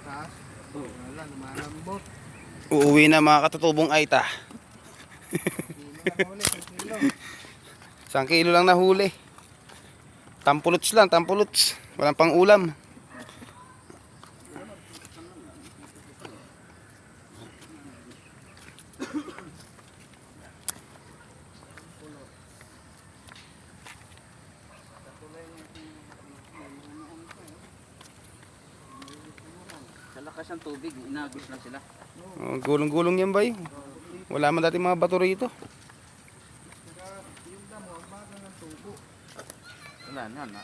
taas. Wala, lumalambot. Uuwi na mga katutubong Aita. Kilo na huli, 1 kilo. 1 kilo lang nahuli. Tampuluts lang, tampuluts. Walang pang ulam. Sa lakas ng tubig, inagos lang sila. Oh, gulong-gulong yan ba yun? Wala man dati mga bato rito. Yung damo, ang bago ng tubo. Wala na,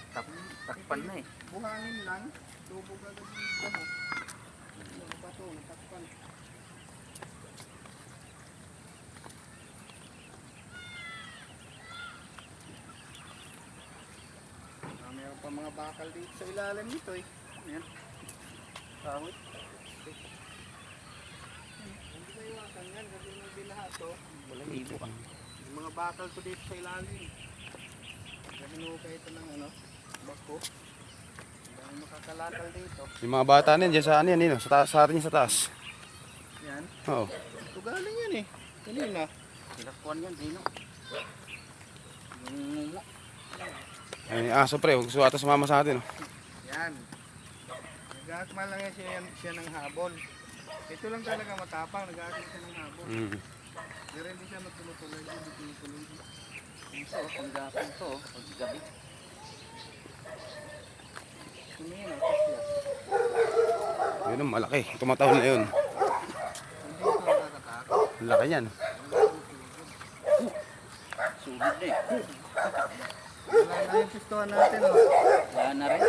takpan na eh. Buhangin lang, tubo ka agad yung damo. Yung bato, natakpan. Mayroon pa mga bakal dito sa ilalim nito eh. Ayan. Kahoy. Hindi na iwasan yan, kasi nung binaha to, Walang ibo ka. yung mga bakal ko dito sa ilalim. Kasi hinukay ito ng ano, bako. Dahil makakalakal dito. Yung mga bata na yan, dyan sa ano yan, sa taas, sa atin yan sa taas. Yan. Oo. Ito galing yan eh. Kanina. Silakwan yan, Dino. Yung mumo. Ayun yung aso pre, huwag suwata sumama sa atin. Oh. Yan. Nag-aakmal lang yan siya ng habol. Ito lang talaga matapang, nag-aakmal siya ng habol. Pero hindi siya magtumutuloy, hindi tumutuloy. Isa, panggapon to, paggabi. Tumingin ako siya. Yun, malaki. Tumataon na yun. Hindi ito nakakatakot. Ang laki yan. Sulit na eh. Wala na yung pistohan natin oh. Wala na rin.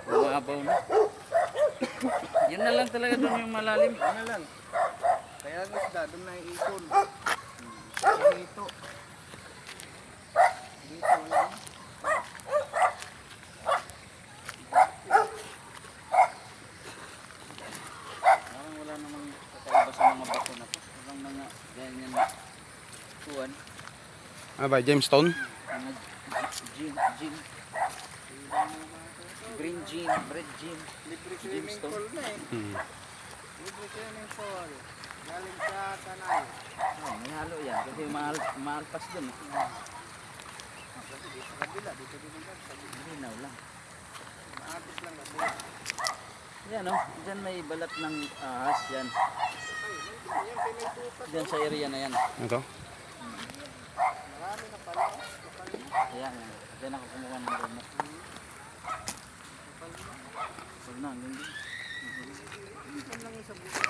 Umabaw na. Yun na lang talaga doon yung malalim. Ano lang. Kaya ang isda, doon na iikon. Dito. Dito lang. Parang wala namang kakaiba sa mga bato na to. Walang mga ganyan na kuwan. Ano ba, Jamestown? Mga gin. Green gin, red gin. Libre swimming Jamestown. pool na eh. Hmm. Libre swimming pool. Galing sa kanal. Oh, may halo yan kasi maalpas dun. Kasi dito sa kabila, dito din ang kabila. Malinaw lang. Maagos lang kasi. Yan oh, dyan may balat ng ahas yan. Yan, pinagtupat. Dyan sa area na yan. Ito? Marami na pala. Ayan, dyan ako kumuha ng remote. Huwag na, hindi. Minsan lang yung sa buka.